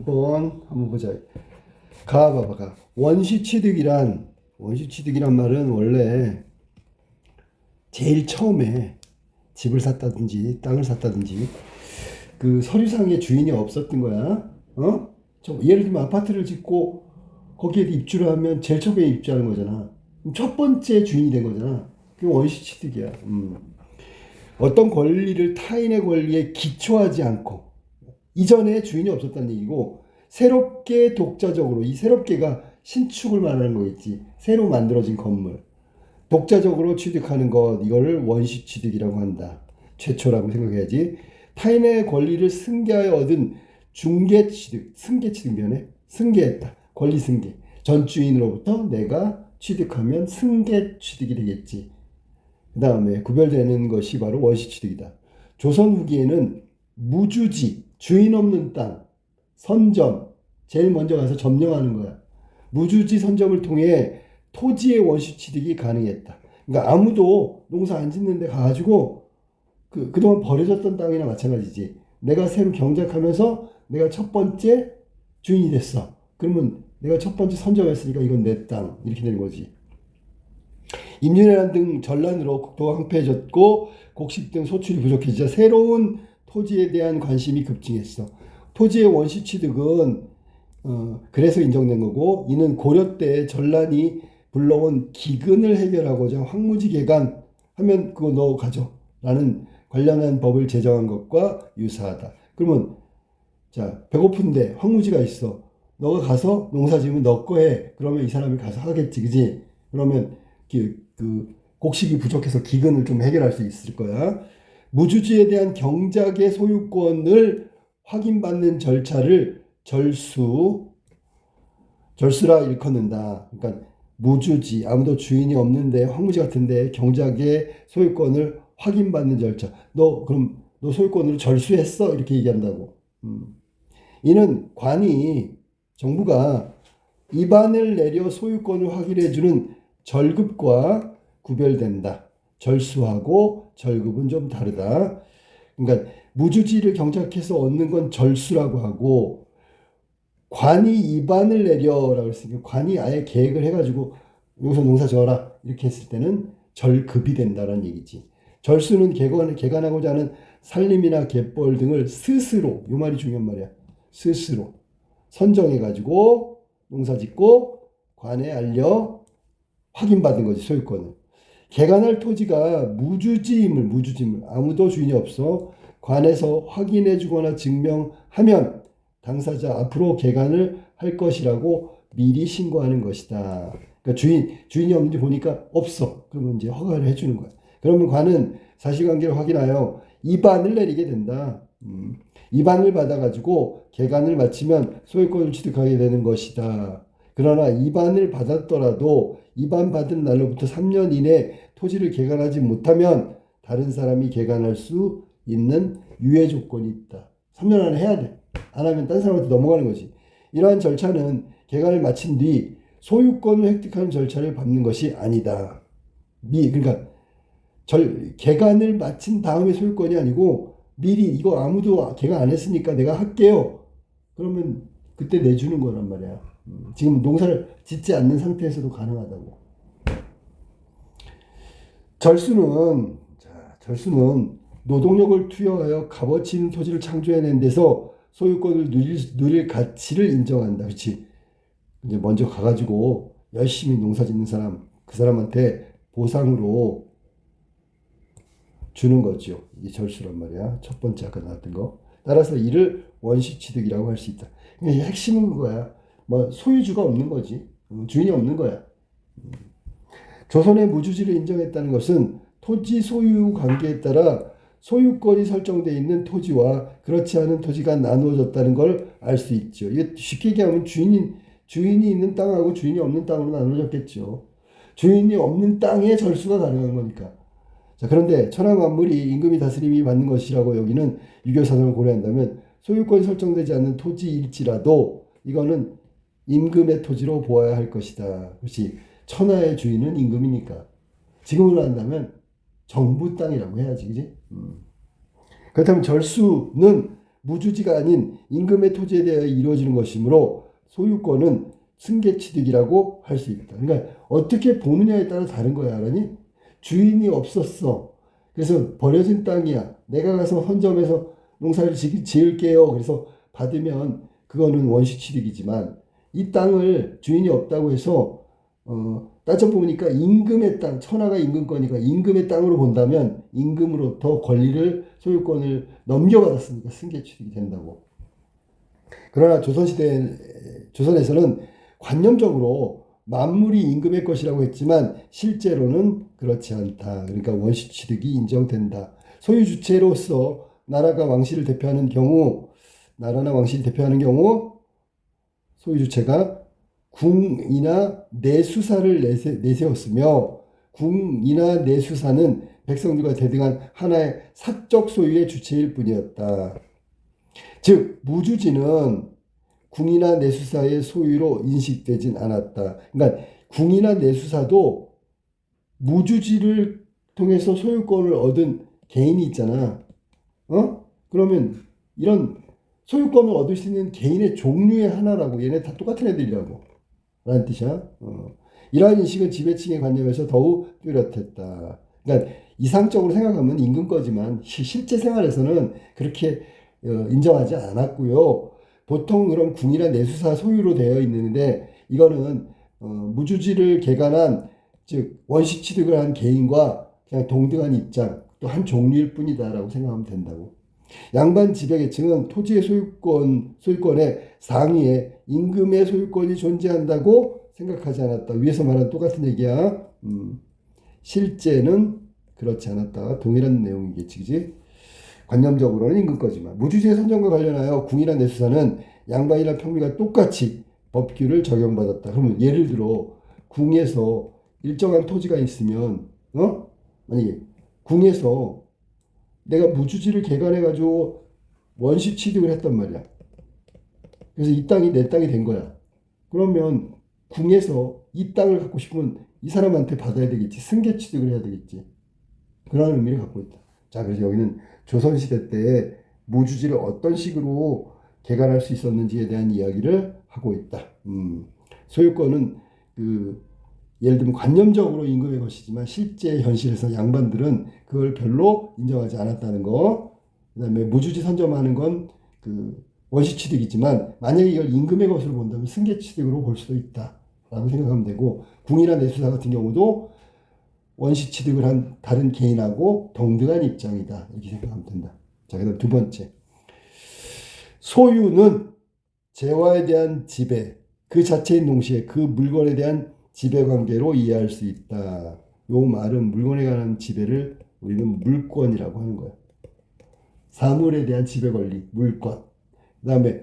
한번 보자. 봐봐. 원시취득이란 말은 원래 제일 처음에 집을 샀다든지 땅을 샀다든지 그 서류상의 주인이 없었던 거야. 예를 들면 아파트를 짓고 거기에 입주를 하면 제일 처음에 입주하는 거잖아. 그럼 첫 번째 주인이 된 거잖아. 그게 원시취득이야. 어떤 권리를 타인의 권리에 기초하지 않고 이전에 주인이 없었다는 얘기고, 새롭게 독자적으로, 이 새롭게가 신축을 말하는 거겠지. 새로 만들어진 건물 독자적으로 취득하는 것, 이거를 원시취득이라고 한다. 최초라고 생각해야지. 타인의 권리를 승계하여 얻은 중개취득, 승계취득면에 승계했다. 권리 승계. 전 주인으로부터 내가 취득하면 승계취득이 되겠지. 그 다음에 구별되는 것이 바로 원시취득이다. 조선 후기에는 무주지, 주인 없는 땅, 선점, 제일 먼저 가서 점령하는 거야. 무주지 선점을 통해 토지의 원시취득이 가능했다. 그러니까 아무도 농사 안 짓는데 가가지고 그동안 버려졌던 땅이나 마찬가지지. 내가 새로 경작하면서 내가 첫 번째 주인이 됐어. 그러면 내가 첫 번째 선점했으니까 이건 내 땅, 이렇게 되는 거지. 임진왜란 등 전란으로 국토가 황폐해졌고 곡식 등 소출이 부족해지자 새로운 토지에 대한 관심이 급증했어. 토지의 원시취득은 그래서 인정된 거고, 이는 고려 때 전란이 불러온 기근을 해결하고자 황무지 개간 하면 그거 너 가져 라는 관련한 법을 제정한 것과 유사하다. 그러면 자, 배고픈데 황무지가 있어. 너가 가서 농사 지으면 너 거 해. 그러면 이 사람이 가서 하겠지, 그지? 그러면 그 곡식이 부족해서 기근을 좀 해결할 수 있을 거야. 무주지에 대한 경작의 소유권을 확인받는 절차를 절수라 일컫는다. 그러니까 무주지, 아무도 주인이 없는데 황무지 같은데 경작의 소유권을 확인받는 절차. 그럼 너 소유권으로 절수했어? 이렇게 얘기한다고. 이는 정부가 입안을 내려 소유권을 확인해주는 절급과 구별된다. 절수하고 절급은 좀 다르다. 그러니까 무주지를 경작해서 얻는 건 절수라고 하고, 관이 입안을 내려라고 했으니까 관이 아예 계획을 해가지고 여기서 농사 지어라 이렇게 했을 때는 절급이 된다는 얘기지. 절수는 개간하고자 하는 산림이나 갯벌 등을 스스로, 이 말이 중요한 말이야. 스스로 선정해가지고 농사 짓고 관에 알려 확인받은 거지, 소유권을. 개간할 토지가 무주지임을 아무도 주인이 없어 관에서 확인해 주거나 증명하면 당사자 앞으로 개간을 할 것이라고 미리 신고하는 것이다. 그러니까 주인이 없는지 보니까 없어. 그러면 이제 허가를 해주는 거야. 그러면 관은 사실관계를 확인하여 입안을 내리게 된다. 입안을 받아가지고 개간을 마치면 소유권을 취득하게 되는 것이다. 그러나 입안을 받았더라도 입안 받은 날로부터 3년 이내 토지를 개간하지 못하면 다른 사람이 개간할 수 있는 유예 조건이 있다. 3년 안에 해야 돼. 안 하면 딴 사람한테 넘어가는 거지. 이러한 절차는 개간을 마친 뒤 소유권을 획득하는 절차를 밟는 것이 아니다. 그러니까 개간을 마친 다음에 소유권이 아니고 미리 이거 아무도 개간 안 했으니까 내가 할게요. 그러면 그때 내주는 거란 말이야. 지금 농사를 짓지 않는 상태에서도 가능하다고. 절수는 노동력을 투여하여 값어치 있는 토지를 창조해낸 데서 소유권을 누릴 가치를 인정한다. 그렇지? 이제 먼저 가가지고 열심히 농사 짓는 사람, 그 사람한테 보상으로 주는 거죠. 이게 절수란 말이야. 첫 번째 아까 나왔던 거. 따라서 이를 원시취득이라고 할 수 있다. 핵심은 그거야. 소유주가 없는 거지. 주인이 없는 거야. 조선의 무주지를 인정했다는 것은 토지 소유 관계에 따라 소유권이 설정되어 있는 토지와 그렇지 않은 토지가 나누어졌다는 걸 알 수 있죠. 이게 쉽게 얘기하면 주인이 있는 땅하고 주인이 없는 땅으로 나누어졌겠죠. 주인이 없는 땅에 절수가 가능한 거니까. 자, 그런데 천하 만물이 임금이 다스림이 받는 것이라고 여기는 유교사상을 고려한다면 소유권이 설정되지 않는 토지일지라도 이거는 임금의 토지로 보아야 할 것이다. 그렇지. 천하의 주인은 임금이니까. 지금으로 한다면 정부 땅이라고 해야지, 그지? 그렇다면 절수는 무주지가 아닌 임금의 토지에 대하여 이루어지는 것이므로 소유권은 승계취득이라고 할 수 있다. 그러니까 어떻게 보느냐에 따라 다른 거야. 알았니? 주인이 없었어. 그래서 버려진 땅이야. 내가 가서 선점해서 농사를 지을게요. 그래서 받으면 그거는 원시취득이지만 이 땅을 주인이 없다고 해서 따져보니까 임금의 땅, 천하가 임금 거니까 임금의 땅으로 본다면 임금으로부터 권리를 소유권을 넘겨받았으니까 승계취득이 된다고. 그러나 조선에서는 관념적으로 만물이 임금의 것이라고 했지만 실제로는 그렇지 않다. 그러니까 원시취득이 인정된다. 소유주체로서 나라가 왕실을 대표하는 경우, 나라나 왕실이 대표하는 경우 소유주체가 궁이나 내수사를 내세웠으며 궁이나 내수사는 백성들과 대등한 하나의 사적 소유의 주체일 뿐이었다. 즉 무주지는 궁이나 내수사의 소유로 인식되진 않았다. 그러니까 궁이나 내수사도 무주지를 통해서 소유권을 얻은 개인이 있잖아. 그러면 이런 소유권을 얻을 수 있는 개인의 종류의 하나라고. 얘네 다 똑같은 애들이라고 라는 뜻이야. 이러한 인식은 지배층의 관념에서 더욱 뚜렷했다. 그러니까 이상적으로 생각하면 임금 거지만 실제 생활에서는 그렇게 인정하지 않았고요. 보통 그런 궁이나 내수사 소유로 되어 있는데 이거는 무주지를 개간한 즉 원시취득을 한 개인과 그냥 동등한 입장 또 한 종류일 뿐이다라고 생각하면 된다고. 양반 지배계층은 토지의 소유권의 상위에 임금의 소유권이 존재한다고 생각하지 않았다. 위에서 말한 똑같은 얘기야. 실제는 그렇지 않았다. 동일한 내용이겠지, 그지? 관념적으로는 임금 거지만 무주지의 선정과 관련하여 궁이나 내수사는 양반이나 평민과 똑같이 법규를 적용받았다. 그러면 예를 들어 궁에서 일정한 토지가 있으면 만약에 궁에서 내가 무주지를 개간해가지고 원시 취득을 했단 말이야. 그래서 이 땅이 내 땅이 된 거야. 그러면 궁에서 이 땅을 갖고 싶으면 이 사람한테 받아야 되겠지. 승계 취득을 해야 되겠지. 그런 의미를 갖고 있다. 자, 그래서 여기는 조선시대 때 무주지를 어떤 식으로 개간할 수 있었는지에 대한 이야기를 하고 있다. 소유권은 예를 들면 관념적으로 임금의 것이지만 실제 현실에서 양반들은 그걸 별로 인정하지 않았다는 거. 그 다음에 무주지 선점하는 건 원시취득이지만 만약에 이걸 임금의 것으로 본다면 승계취득으로 볼 수도 있다라고 생각하면 되고 궁이나 내수사 같은 경우도 원시취득을 한 다른 개인하고 동등한 입장이다. 이렇게 생각하면 된다. 자, 그 다음 두 번째. 소유는 재화에 대한 지배, 그 자체인 동시에 그 물건에 대한 지배관계로 이해할 수 있다. 요 말은 물건에 관한 지배를 우리는 물권이라고 하는 거야. 사물에 대한 지배 권리, 물권. 그 다음에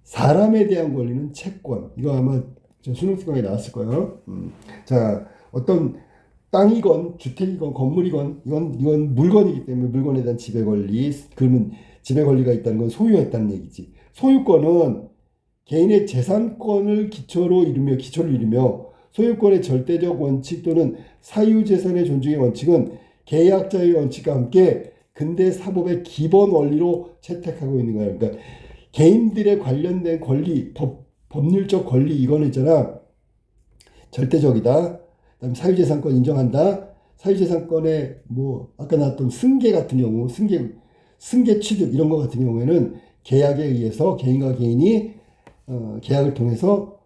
사람에 대한 권리는 채권. 이거 아마 수능 특강에 나왔을 거예요. 자, 어떤 땅이건 주택이건 건물이건 이건 물건이기 때문에 물건에 대한 지배 권리. 그러면 지배 권리가 있다는 건 소유했다는 얘기지. 소유권은 개인의 재산권을 기초를 이루며 소유권의 절대적 원칙 또는 사유재산의 존중의 원칙은 계약자의 원칙과 함께 근대 사법의 기본 원리로 채택하고 있는 거야. 그러니까 개인들의 관련된 권리, 법률적 권리 이거는 있잖아. 절대적이다. 그다음에 사유재산권 인정한다. 사유재산권의 아까 나왔던 승계 같은 경우, 승계 취득 이런 거 같은 경우에는 계약에 의해서 개인과 개인이 계약을 통해서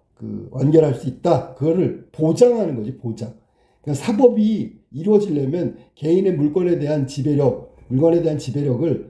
완결할 수 있다. 그거를 보장하는 거지, 보장. 그러니까 사법이 이루어지려면 개인의 물건에 대한 지배력을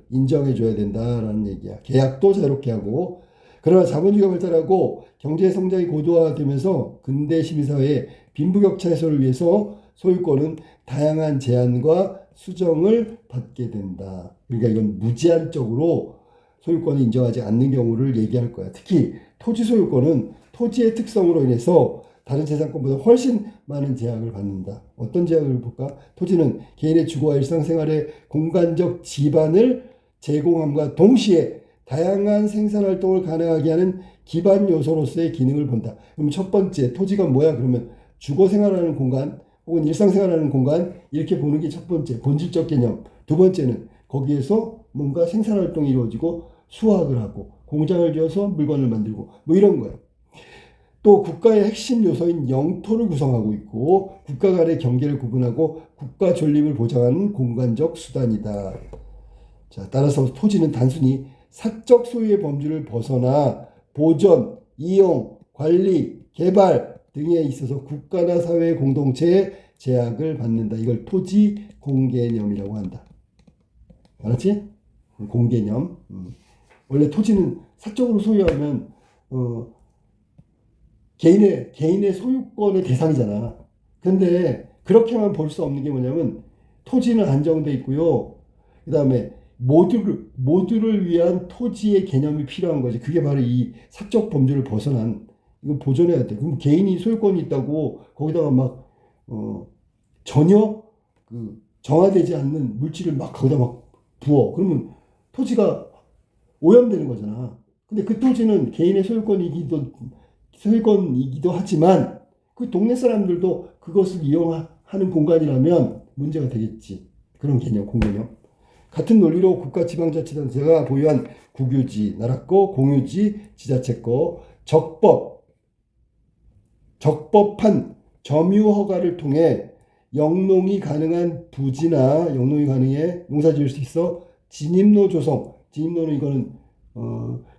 인정해 줘야 된다라는 얘기야. 계약도 자유롭게 하고. 그러나 자본주의가 발달하고 경제 성장이 고도화되면서 근대 시민사회의 빈부격차 해소를 위해서 소유권은 다양한 제한과 수정을 받게 된다. 그러니까 이건 무제한적으로 소유권을 인정하지 않는 경우를 얘기할 거야. 특히 토지 소유권은 토지의 특성으로 인해서 다른 재산권보다 훨씬 많은 제약을 받는다. 어떤 제약을 볼까? 토지는 개인의 주거와 일상생활의 공간적 지반을 제공함과 동시에 다양한 생산활동을 가능하게 하는 기반 요소로서의 기능을 본다. 그럼 첫 번째, 토지가 뭐야? 그러면 주거 생활하는 공간 혹은 일상생활하는 공간 이렇게 보는 게 첫 번째, 본질적 개념. 두 번째는 거기에서 뭔가 생산활동이 이루어지고 수확을 하고 공장을 지어서 물건을 만들고 뭐 이런 거예요. 또 국가의 핵심 요소인 영토를 구성하고 있고 국가 간의 경계를 구분하고 국가 존립을 보장하는 공간적 수단이다. 자, 따라서 토지는 단순히 사적 소유의 범주를 벗어나 보존, 이용, 관리, 개발 등에 있어서 국가나 사회 공동체의 제약을 받는다. 이걸 토지 공개념이라고 한다. 알았지? 공개념. 원래 토지는 사적으로 소유하면 개인의 소유권의 대상이잖아. 근데 그렇게만 볼 수 없는 게 뭐냐면 토지는 한정돼 있고요. 그 다음에 모두를 위한 토지의 개념이 필요한 거지. 그게 바로 이 사적 범주를 벗어난 이거 보존해야 돼. 그럼 개인이 소유권이 있다고 거기다가 막 전혀 그 정화되지 않는 물질을 막 거기다 막 부어. 그러면 토지가 오염되는 거잖아. 근데 그 토지는 개인의 소유권이기도 하지만 그 동네 사람들도 그것을 이용하는 공간이라면 문제가 되겠지. 그런 개념, 공개념. 같은 논리로 국가지방자치단체가 보유한 국유지, 나라거, 공유지, 지자체거, 적법한 점유 허가를 통해 영농이 가능한 부지나 영농이 가능해 농사 지을 수 있어 진입로 조성. 진입로는 이거는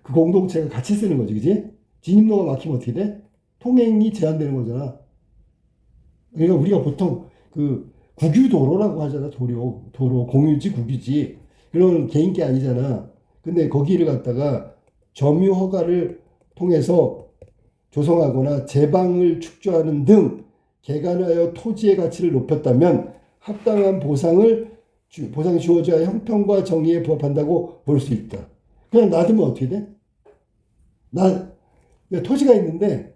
그 공동체가 같이 쓰는 거지, 그지? 진입로가 막히면 어떻게 돼? 통행이 제한되는 거잖아. 그러니까 우리가 보통 그 국유도로라고 하잖아. 도로, 공유지, 국유지. 그런 개인 게 아니잖아. 근데 거기를 갖다가 점유 허가를 통해서 조성하거나 제방을 축조하는 등 개간하여 토지의 가치를 높였다면 합당한 보상이 주어져야 형평과 정의에 부합한다고 볼 수 있다. 그냥 놔두면 어떻게 돼? 토지가 있는데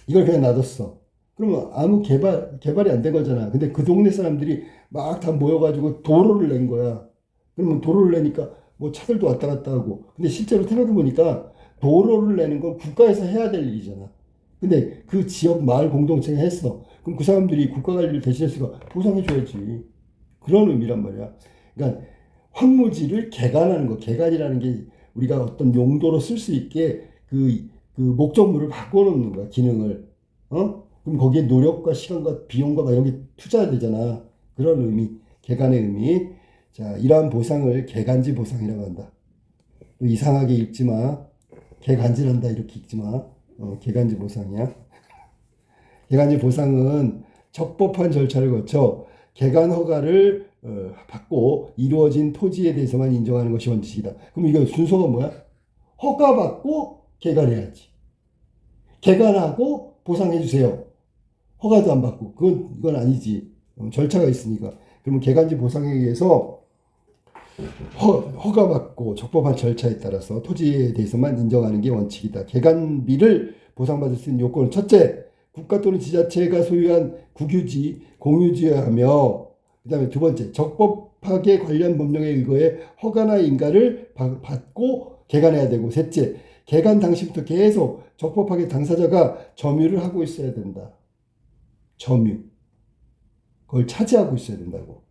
이걸 그냥 놔뒀어. 그러면 아무 개발이 안 된 거잖아. 근데 그 동네 사람들이 막 다 모여가지고 도로를 낸 거야. 그러면 도로를 내니까 뭐 차들도 왔다 갔다 하고. 근데 실제로 생각해보니까 도로를 내는 건 국가에서 해야 될 일이잖아. 근데 그 지역 마을 공동체가 했어. 그럼 그 사람들이 국가 관리를 대신해서 보상해줘야지. 그런 의미란 말이야. 그러니까 황무지를 개간하는 거. 개간이라는 게 우리가 어떤 용도로 쓸 수 있게 그 목적물을 바꿔놓는 거야. 기능을. 그럼 거기에 노력과 시간과 비용과 이런 게 투자되잖아. 그런 의미. 개간의 의미. 자, 이러한 보상을 개간지 보상이라고 한다. 이상하게 읽지 마. 개간지란다 이렇게 읽지 마. 개간지 보상이야. 개간지 보상은 적법한 절차를 거쳐 개간 허가를 받고 이루어진 토지에 대해서만 인정하는 것이 원칙이다. 그럼 이거 순서가 뭐야? 허가받고 개간해야지. 개간하고 보상해주세요. 허가도 안 받고. 이건 아니지. 절차가 있으니까. 그러면 개간지 보상에 의해서 허가받고 적법한 절차에 따라서 토지에 대해서만 인정하는 게 원칙이다. 개간비를 보상받을 수 있는 요건은 첫째, 국가 또는 지자체가 소유한 국유지, 공유지여야 하며 그 다음에 두 번째, 적법하게 관련 법령에 의거해 허가나 인가를 받고 개간해야 되고 셋째, 개간 당시부터 계속 적법하게 당사자가 점유를 하고 있어야 된다. 점유. 그걸 차지하고 있어야 된다고.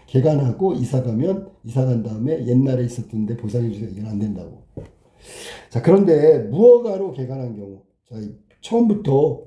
개간하고 이사 간 다음에 옛날에 있었던 데 보상해 주세요. 이건 안 된다고. 자, 그런데 무허가로 개간한 경우. 자, 처음부터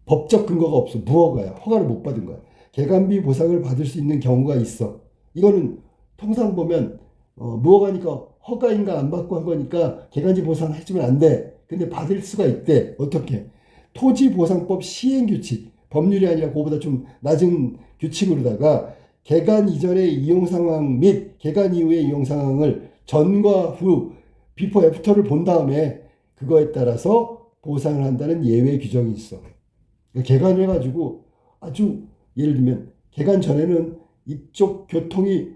법적 근거가 없어. 무허가야. 허가를 못 받은 거야. 개간비 보상을 받을 수 있는 경우가 있어. 이거는 통상 보면 무허가니까 허가인가 안 받고 한 거니까 개간지 보상 해주면 안 돼. 근데 받을 수가 있대. 어떻게? 토지보상법 시행규칙. 법률이 아니라 그거보다 좀 낮은 규칙으로다가 개간 이전의 이용 상황 및 개간 이후의 이용 상황을 전과 후 비포 애프터를 본 다음에 그거에 따라서 보상을 한다는 예외 규정이 있어. 개간을 해가지고 아주 예를 들면 개간 전에는 이쪽 교통이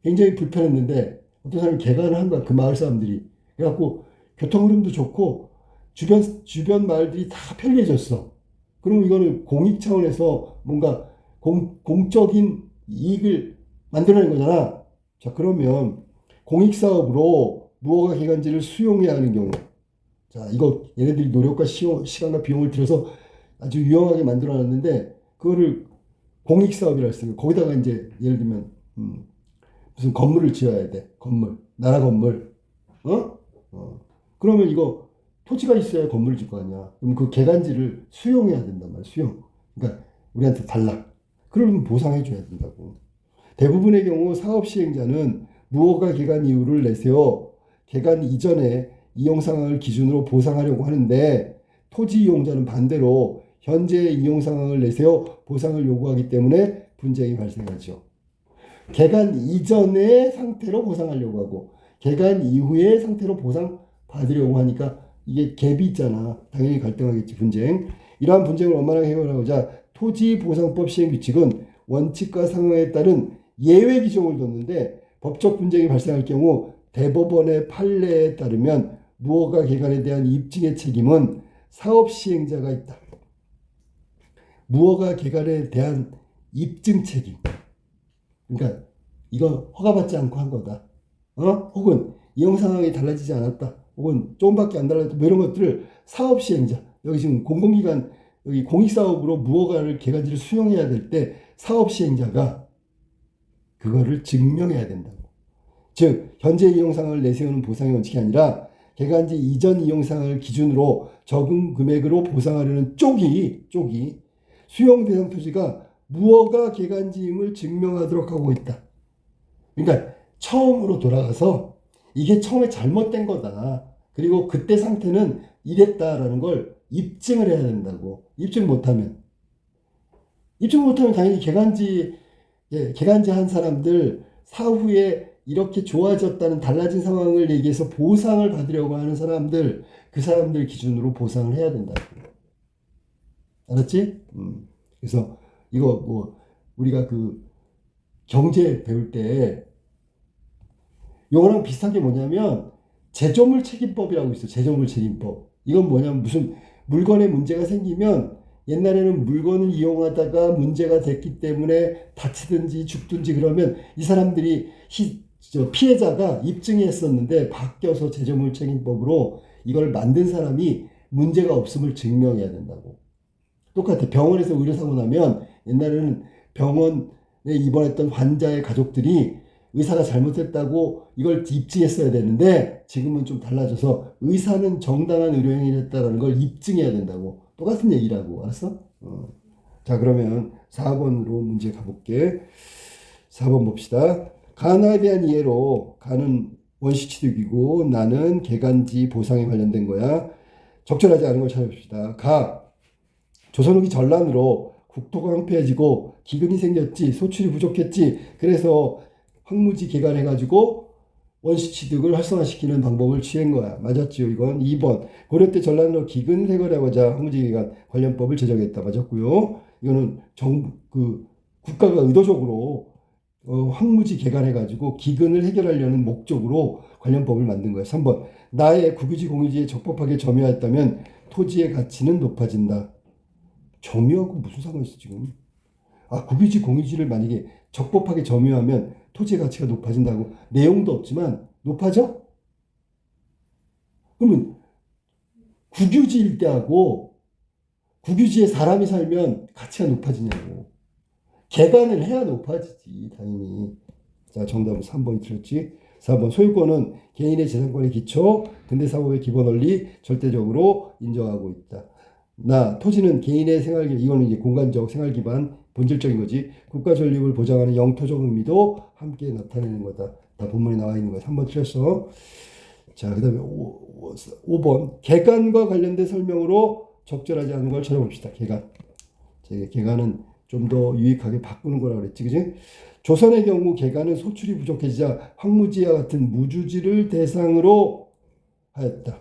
굉장히 불편했는데 어떤 사람이 개간을 한 거야. 그 마을 사람들이. 그래갖고 교통 흐름도 좋고 주변 마을들이 다 편리해졌어. 그럼 이거는 공익 차원에서 뭔가 공적인 이익을 만들어낸 거잖아. 자, 그러면 공익사업으로 무허가 개간지를 수용해야 하는 경우. 자, 이거 얘네들이 노력과 시간과 비용을 들여서 아주 유용하게 만들어놨는데 그거를 공익사업이라 했어요. 거기다가 이제 예를 들면 무슨 건물을 지어야 돼. 건물. 나라 건물. 그러면 이거 토지가 있어야 건물을 짓 거 아니야. 그럼 그 개간지를 수용해야 된단 말이야. 수용. 그러니까 우리한테 달라. 그러면 보상해 줘야 된다고. 대부분의 경우 사업 시행자는 무허가 개간 이유를 내세워 개간 이전에 이용 상황을 기준으로 보상하려고 하는데 토지 이용자는 반대로 현재 이용 상황을 내세워 보상을 요구하기 때문에 분쟁이 발생하죠. 개간 이전의 상태로 보상하려고 하고 개간 이후의 상태로 보상 받으려고 하니까 이게 갭이 있잖아. 당연히 갈등하겠지. 분쟁. 이러한 분쟁을 원만하게 해결하고자 토지보상법 시행규칙은 원칙과 상황에 따른 예외 규정을 뒀는데 법적 분쟁이 발생할 경우 대법원의 판례에 따르면 무허가 개간에 대한 입증의 책임은 사업 시행자가 있다. 무허가 개간에 대한 입증 책임. 그러니까 이거 허가받지 않고 한 거다. 혹은 이용 상황이 달라지지 않았다. 혹은 조금밖에 안 달라졌다. 뭐 이런 것들을 사업 시행자. 여기 지금 공공기관 여기 공익사업으로 무허가를 개간지를 수용해야 될 때 사업 시행자가 그거를 증명해야 된다고. 즉 현재 이용 상황을 내세우는 보상의 원칙이 아니라 개간지 이전 이용 상황을 기준으로 적은 금액으로 보상하려는 쪽이 수용 대상 토지가 무허가 개간지임을 증명하도록 하고 있다. 그러니까 처음으로 돌아가서 이게 처음에 잘못된 거다. 그리고 그때 상태는 이랬다라는 걸 입증을 해야 된다고. 입증 못하면 당연히 개간지 한 사람들 사후에 이렇게 좋아졌다는 달라진 상황을 얘기해서 보상을 받으려고 하는 사람들, 그 사람들 기준으로 보상을 해야 된다고. 알았지? 그래서 이거 뭐 우리가 그 경제 배울 때 요거랑 비슷한 게 뭐냐면 제조물 책임법이라고 있어. 제조물 책임법. 이건 뭐냐면 무슨 물건에 문제가 생기면 옛날에는 물건을 이용하다가 문제가 됐기 때문에 다치든지 죽든지 그러면 이 사람들이 피해자가 입증했었는데 바뀌어서 제조물 책임법으로 이걸 만든 사람이 문제가 없음을 증명해야 된다고. 똑같아. 병원에서 의료사고 나면 옛날에는 병원에 입원했던 환자의 가족들이 의사가 잘못했다고 이걸 입증했어야 되는데 지금은 좀 달라져서 의사는 정당한 의료행위를 했다는 걸 입증해야 된다고. 똑같은 얘기라고. 알았어? 자, 그러면 4번으로 문제 가볼게. 4번 봅시다. 가나에 대한 이해로 가는 원시취득이고 나는 개간지 보상에 관련된 거야. 적절하지 않은 걸 찾아봅시다. 가. 조선 후기 전란으로 국토가 황폐해지고 기근이 생겼지. 소출이 부족했지. 그래서 황무지 개간해가지고 원시취득을 활성화시키는 방법을 취한 거야. 맞았지요, 이건. 2번. 고려 때 전란으로 기근을 해결하고자 황무지 개간 관련법을 제정했다. 맞았고요. 이거는 국가가 의도적으로 황무지 개간해가지고 기근을 해결하려는 목적으로 관련법을 만든 거야. 3번. 나의 국유지 공유지에 적법하게 점유하였다면 토지의 가치는 높아진다. 점유하고 무슨 상관이 있어 지금? 국유지 공유지를 만약에 적법하게 점유하면 토지의 가치가 높아진다고. 내용도 없지만 높아져? 그러면 국유지일 때하고 국유지에 사람이 살면 가치가 높아지냐고. 개간을 해야 높아지지 당연히. 자, 정답은 3번이 틀렸지. 4번. 소유권은 개인의 재산권의 기초 근대사법의 기본 원리 절대적으로 인정하고 있다. 토지는 개인의 생활 기반, 이거는 이제 공간적 생활 기반 본질적인 거지. 국가 존립을 보장하는 영토적 의미도 함께 나타내는 거다. 다 본문에 나와 있는 거야. 3번 틀렸어. 자, 그 다음에 5번. 개간과 관련된 설명으로 적절하지 않은 걸 찾아봅시다. 개간. 개간은 좀 더 유익하게 바꾸는 거라고 그랬지. 그지? 조선의 경우 개간은 소출이 부족해지자 황무지와 같은 무주지를 대상으로 하였다.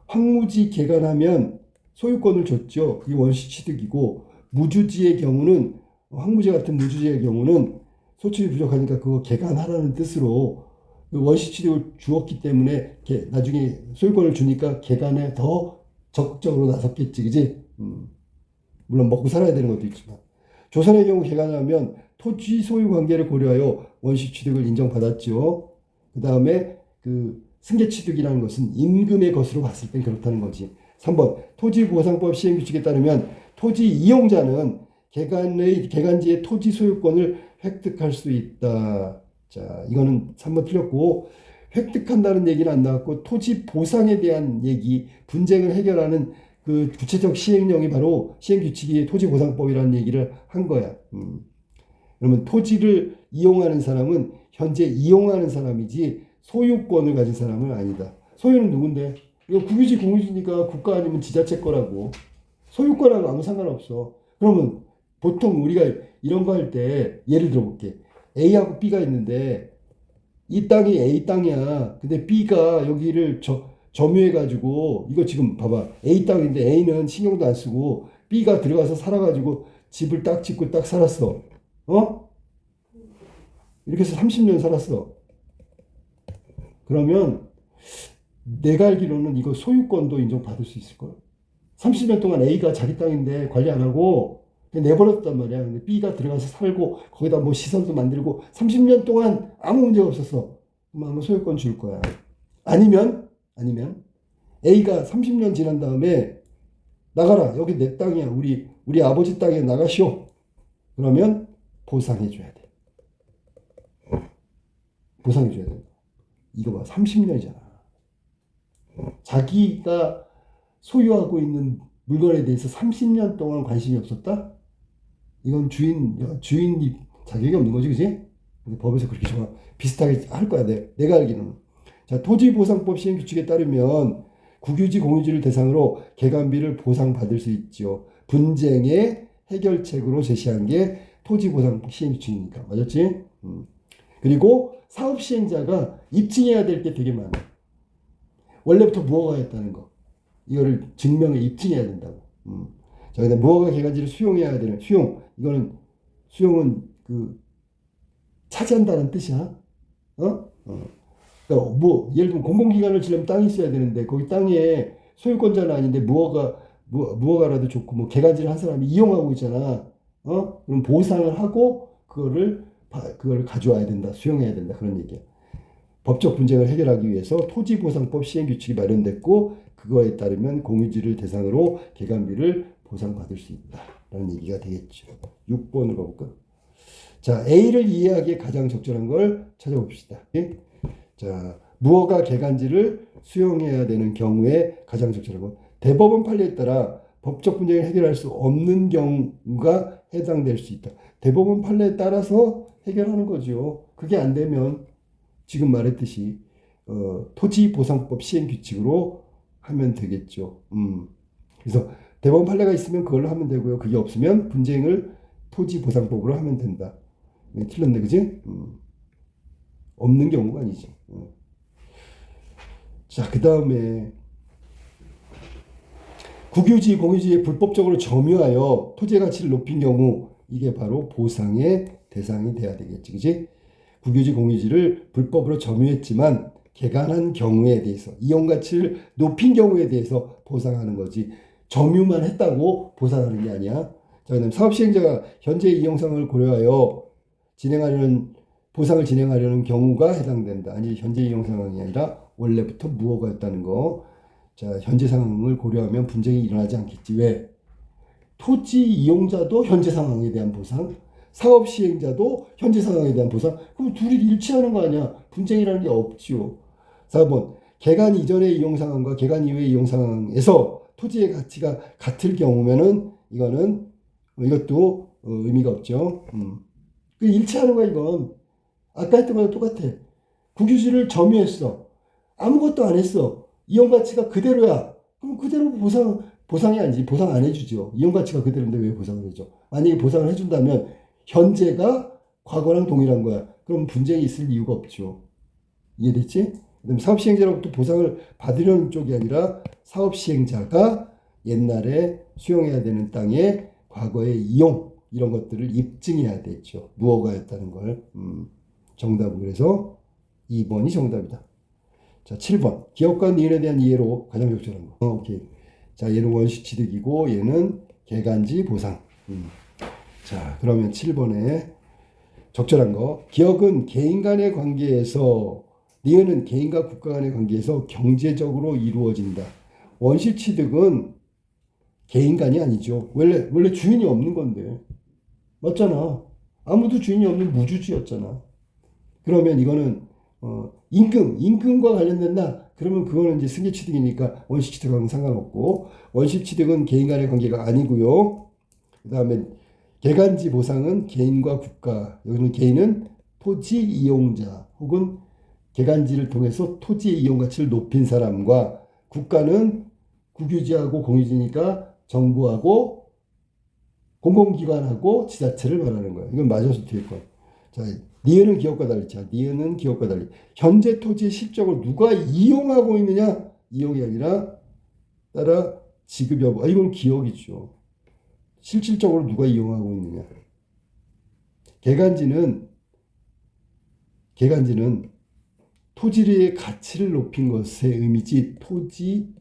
황무지 개간하면 소유권을 줬죠. 이 원시취득이고, 무주지의 경우는, 황무지 같은 무주지의 경우는 소출이 부족하니까 그거 개간하라는 뜻으로 원시취득을 주었기 때문에 나중에 소유권을 주니까 개간에 더 적극적으로 나섰겠지. 그지? 물론 먹고 살아야 되는 것도 있지만. 조선의 경우 개간하면 토지 소유 관계를 고려하여 원시취득을 인정받았죠. 그 다음에 승계취득이라는 것은 임금의 것으로 봤을 땐 그렇다는 거지. 3번. 토지보상법 시행규칙에 따르면 토지 이용자는 개간지의 토지 소유권을 획득할 수 있다. 자, 이거는 3번 틀렸고, 획득한다는 얘기는 안 나왔고, 토지 보상에 대한 얘기, 분쟁을 해결하는 그 구체적 시행령이 바로 시행규칙이 토지보상법이라는 얘기를 한 거야. 그러면 토지를 이용하는 사람은 현재 이용하는 사람이지 소유권을 가진 사람은 아니다. 소유는 누군데? 이거 국유지 공유지니까 국가 아니면 지자체 거라고. 소유권하고 아무 상관없어. 그러면 보통 우리가 이런 거 할 때 예를 들어 볼게. A하고 B가 있는데 이 땅이 A 땅이야. 근데 B가 여기를 점유해가지고 이거 지금 봐봐. A 땅인데 A는 신경도 안 쓰고 B가 들어가서 살아가지고 집을 딱 짓고 딱 살았어. 어? 이렇게 해서 30년 살았어. 그러면 내가 알기로는 이거 소유권도 인정받을 수 있을걸? 30년 동안 A가 자기 땅인데 관리 안 하고 그냥 내버렸단 말이야. 근데 B가 들어가서 살고 거기다 뭐 시설도 만들고 30년 동안 아무 문제가 없었어. 그럼 아마 소유권 줄 거야. 아니면 A가 30년 지난 다음에 나가라. 여기 내 땅이야. 우리 아버지 땅에 나가시오. 그러면 보상해 줘야 돼. 보상해 줘야 돼. 이거 봐. 30년이잖아. 자기가 소유하고 있는 물건에 대해서 30년 동안 관심이 없었다? 이건 주인 자격이 없는 거지, 그지? 법에서 그렇게 비슷하게 할 거야, 내가 알기로는. 자, 토지보상법 시행규칙에 따르면 국유지, 공유지를 대상으로 개간비를 보상받을 수 있죠. 분쟁의 해결책으로 제시한 게 토지보상법 시행규칙이니까. 맞았지? 그리고 사업시행자가 입증해야 될 게 되게 많아. 원래부터 무허가 했다는 거. 이거를 증명해 입증해야 된다고. 자, 근데 무허가 개간지를 수용해야 되는 수용은 그 차지한다는 뜻이야. 그러니까 뭐 예를 들면 공공기관을 지려면 땅이 있어야 되는데 거기 땅에 소유권자는 아닌데 무허가라도 좋고 뭐 개간지를 한 사람이 이용하고 있잖아. 그럼 보상을 하고 그거를 가져와야 된다, 수용해야 된다 그런 얘기야. 법적 분쟁을 해결하기 위해서 토지보상법 시행규칙이 마련됐고 그거에 따르면 공유지를 대상으로 개간비를 보상받을 수 있다라는 얘기가 되겠죠. 6번으로 가볼까? 자, A를 이해하기에 가장 적절한 걸 찾아봅시다. 자, 무허가 개간지를 수용해야 되는 경우에 가장 적절한 건 대법원 판례에 따라 법적 분쟁을 해결할 수 없는 경우가 해당될 수 있다. 대법원 판례에 따라서 해결하는 거죠. 그게 안 되면 지금 말했듯이 토지보상법 시행규칙으로 하면 되겠죠. 그래서 대법원 판례가 있으면 그걸로 하면 되고요. 그게 없으면 분쟁을 토지보상법으로 하면 된다. 틀렸네, 그지? 없는 경우가 아니지. 자, 그 다음에 국유지, 공유지에 불법적으로 점유하여 토지의 가치를 높인 경우 이게 바로 보상의 대상이 돼야 되겠지, 그지? 국유지, 공유지를 불법으로 점유했지만 개간한 경우에 대해서 이용 가치를 높인 경우에 대해서 보상하는 거지. 점유만 했다고 보상하는 게 아니야. 자, 그다음 사업 시행자가 현재 이용 상황을 고려하여 보상을 진행하려는 경우가 해당된다. 아니, 현재 이용 상황이 아니라 원래부터 무허가였다는 거. 자, 현재 상황을 고려하면 분쟁이 일어나지 않겠지. 왜? 토지 이용자도 현재 상황에 대한 보상, 사업 시행자도 현재 상황에 대한 보상. 그럼 둘이 일치하는 거 아니야. 분쟁이라는 게 없지요. 4번, 개간 이전의 이용 상황과 개간 이후의 이용 상황에서 토지의 가치가 같을 경우면은 이것도 의미가 없죠. 일치하는 거야, 이건. 아까 했던 거랑 똑같아. 국유지를 점유했어. 아무것도 안 했어. 이용 가치가 그대로야. 그럼 그대로 보상이 아니지. 보상 안 해주죠. 이용 가치가 그대로인데 왜 보상을 해줘? 만약에 보상을 해준다면 현재가 과거랑 동일한 거야. 그럼 분쟁이 있을 이유가 없죠. 이해됐지? 그다음 사업시행자로부터 보상을 받으려는 쪽이 아니라 사업시행자가 옛날에 수용해야 되는 땅의 과거의 이용 이런 것들을 입증해야 되죠. 무허가였다는 걸. 정답은 그래서 2번이 정답이다. 자, 7번. 기업과 니은에 대한 이해로 가장 적절한 거. 오케이. 자, 얘는 원시 취득이고 얘는 개간지 보상. 자, 그러면 7번에 적절한 거. 기업은 개인 간의 관계에서, 니은은 개인과 국가 간의 관계에서 경제적으로 이루어진다. 원시 취득은 개인 간이 아니죠. 원래 주인이 없는 건데. 맞잖아. 아무도 주인이 없는 무주지였잖아. 그러면 이거는 임금과 관련된다. 그러면 그거는 이제 승계취득이니까 원시취득하고는 상관없고, 원시취득은 개인 간의 관계가 아니고요. 그 다음에 개간지 보상은 개인과 국가. 여기는 개인은 토지 이용자 혹은 개간지를 통해서 토지의 이용 가치를 높인 사람과, 국가는 국유지하고 공유지니까 정부하고 공공기관하고 지자체를 말하는 거예요. 이건 맞아서 뒤에 거. 자, 니은은 기업과 달리. 자, 니은은 기업과 달리. 현재 토지의 실적을 누가 이용하고 있느냐? 이용이 아니라 따라 지급 여부. 이건 기억이죠. 실질적으로 누가 이용하고 있느냐. 개간지는 토지의 가치를 높인 것의 의미지, 토지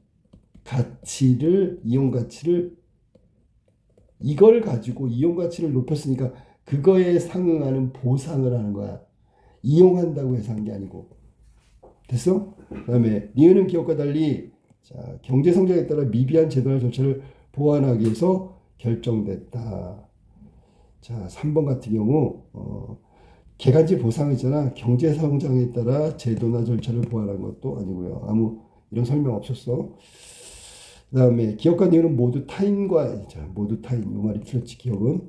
가치를, 이용 가치를, 이걸 가지고 이용 가치를 높였으니까 그거에 상응하는 보상을 하는 거야. 이용한다고 해서 한 게 아니고. 됐어? 그 다음에 니은은 기업과 달리, 자, 경제 성장에 따라 미비한 제도나 절차를 보완하기 위해서 결정됐다. 자, 3번 같은 경우 개간지 보상이잖아. 경제 성장에 따라 제도나 절차를 보완한 것도 아니고요. 아무 이런 설명 없었어. 그 다음에 기업과 니은은 모두 타인과, 자, 모두 타인, 이 말이 틀렸지. 기업은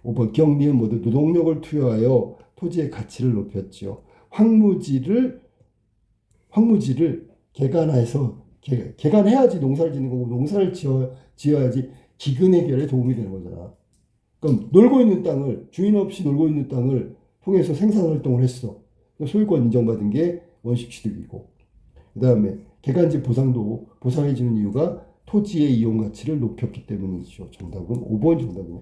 5번 기업 니은 모두 노동력을 투여하여 토지의 가치를 높였죠. 황무지를 개간해서, 개간해야지 농사를 짓는 거고, 농사를 지어야지 기근 해결에 도움이 되는 거잖아. 그럼 놀고 있는 땅을, 주인 없이 놀고 있는 땅을 통해서 생산 활동을 했어. 소유권 인정받은 게 원시 취득이고, 그 다음에 개간지 보상도 보상해주는 이유가 토지의 이용 가치를 높였기 때문이죠. 정답은 5번 정답이네.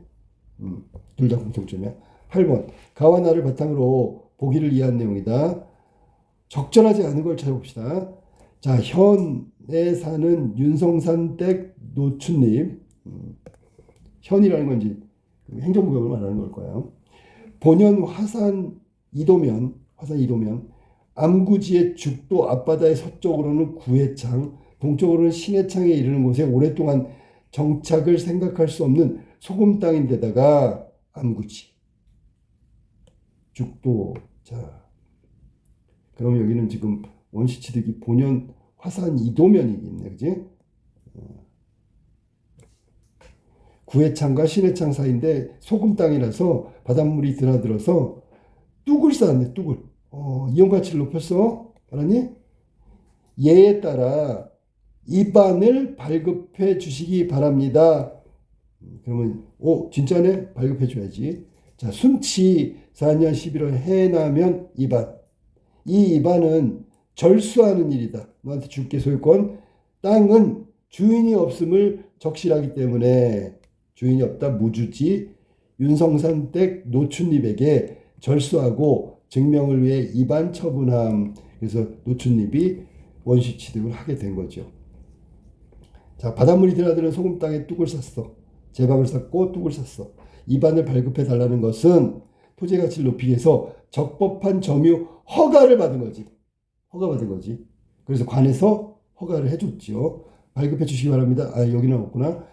둘 다 공통점이야. 8번 가와 나를 바탕으로 보기를 이해한 내용이다. 적절하지 않은 걸 찾아봅시다. 자, 현에 사는 윤성산 댁 노춘님. 현이라는 건 이제 행정구역을 말하는 걸 거예요. 본현 화산 이도면 암구지의 죽도 앞바다의 서쪽으로는 구해창, 동쪽으로는 신해창에 이르는 곳에 오랫동안 정착을 생각할 수 없는 소금 땅인데다가 암구지, 죽도. 자, 그러면 여기는 지금 원시취득이 본현 화산 이도면이겠네, 그지? 구해창과 신해창 사이인데 소금 땅이라서 바닷물이 드나들어서 뚝을 쌓았네, 뚝을. 이용 가치를 높였어. 알았니? 예에 따라 입안을 발급해 주시기 바랍니다. 그러면 진짜네? 발급해 줘야지. 자, 순치 4년 11월 해나면 입안. 이 입안은 절수하는 일이다. 너한테 줄게 소유권. 땅은 주인이 없음을 적시하기 때문에, 주인이 없다 무주지 윤성산 댁 노춘립에게 절수하고 증명을 위해 입안 처분함. 그래서 노춘립이 원시 취득을 하게 된 거죠. 자, 바닷물이 드나드는 소금 땅에 뚝을 쌌어. 제방을 쌓고 뚝을 쌌어. 입안을 발급해 달라는 것은 토지 가치를 높이기 위해서 적법한 점유 허가를 받은 거지. 허가받은 거지. 그래서 관에서 허가를 해줬죠. 발급해 주시기 바랍니다. 아, 여기는 없구나.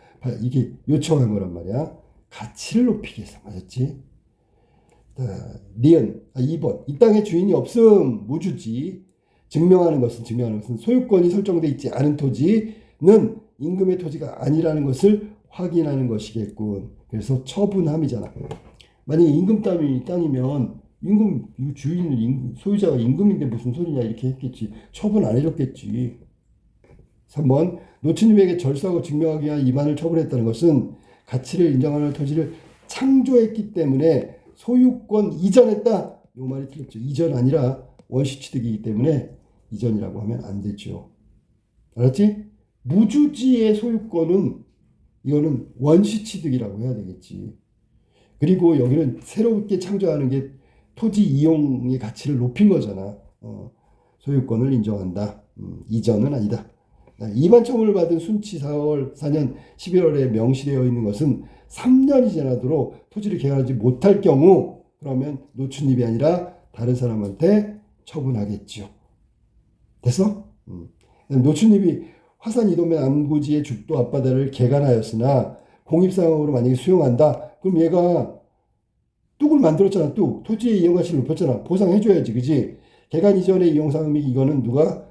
이게 요청한 거란 말이야. 가치를 높이기 위해서. 맞았지? 니은 2번 이 땅의 주인이 없음 무주지. 증명하는 것은 소유권이 설정돼 있지 않은 토지는 임금의 토지가 아니라는 것을 확인하는 것이겠군. 그래서 처분함이잖아. 만약에 임금 땅이면 임금 주인은 소유자가 임금인데 무슨 소리냐 이렇게 했겠지. 처분 안 해줬겠지. 3번 노춘님에게 절수하고 증명하기 위한 입안을 처분했다는 것은 가치를 인정하는 토지를 창조했기 때문에 소유권 이전했다. 이 말이 틀렸죠. 이전 아니라 원시 취득이기 때문에 이전이라고 하면 안 되죠. 알았지? 무주지의 소유권은 이거는 원시 취득이라고 해야 되겠지. 그리고 여기는 새롭게 창조하는 게 토지 이용의 가치를 높인 거잖아. 소유권을 인정한다. 이전은 아니다. 이반 처분을 받은 순치 4년 11월에 명시되어 있는 것은 3년이 지나도록 토지를 개간하지 못할 경우, 그러면 노춘입이 아니라 다른 사람한테 처분하겠죠. 됐어? 노춘입이 화산 이도면 암구지의 죽도 앞바다를 개간하였으나 공입상으로 만약에 수용한다. 그럼 얘가 뚝을 만들었잖아. 뚝. 토지의 이용 가치를 높였잖아. 보상해줘야지. 그지? 개간 이전의 이용 상황 및 이거는 누가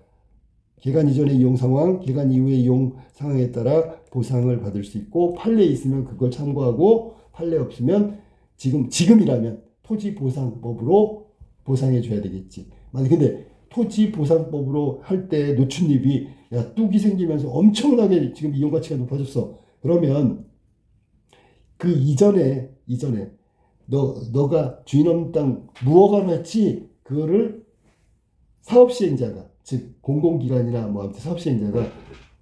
개간 이전의 이용 상황, 개간 이후의 이용 상황에 따라 보상을 받을 수 있고 판례 있으면 그걸 참고하고 판례 없으면 지금이라면 토지보상법으로 보상해 줘야 되겠지. 만약 근데 토지보상법으로 할 때 노출입이 야 뚝이 생기면서 엄청나게 지금 이용 가치가 높아졌어. 그러면 그 이전에 너가 주인 없는 땅 무허가로 했지 그거를 사업시행자가 즉 공공기관이나 뭐 아무튼 사업시행자가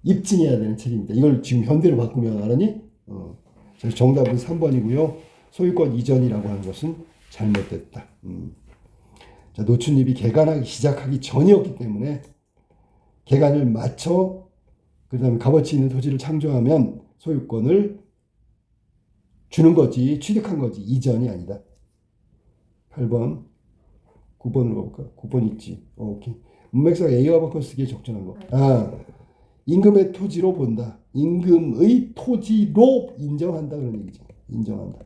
입증해야 되는 책임이다. 이걸 지금 현대로 바꾸면 알았니? 그래서 정답은 3번이고요. 소유권 이전이라고 하는 것은 잘못됐다. 자, 노출입이 개간하기 시작하기 전이었기 때문에 개간을 마쳐 그다음에 값어치 있는 토지를 창조하면 소유권을 주는 거지 취득한 거지 이전이 아니다. 8번 9번으로 가볼까? 9번 있지. 오케이. 문맥상 A와 바꿔 쓰기에 적절한 거. 임금의 토지로 본다. 임금의 토지로 인정한다 그런 얘기죠. 인정한다.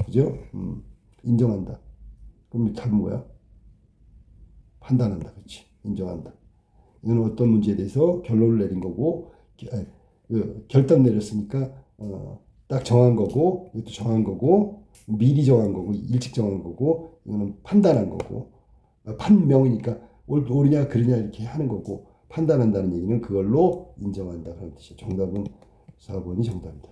그죠? 인정한다. 그럼 답은 뭐야? 판단한다. 그렇지. 인정한다. 이건 어떤 문제에 대해서 결론을 내린 거고 결단 내렸으니까 딱 정한 거고 이것도 정한 거고 미리 정한 거고 일찍 정한 거고 이거는 판단한 거고 판명이니까 옳으냐 그르냐 이렇게 하는 거고 판단한다는 얘기는 그걸로 인정한다 그런 뜻이에요. 정답은 4번이 정답입니다.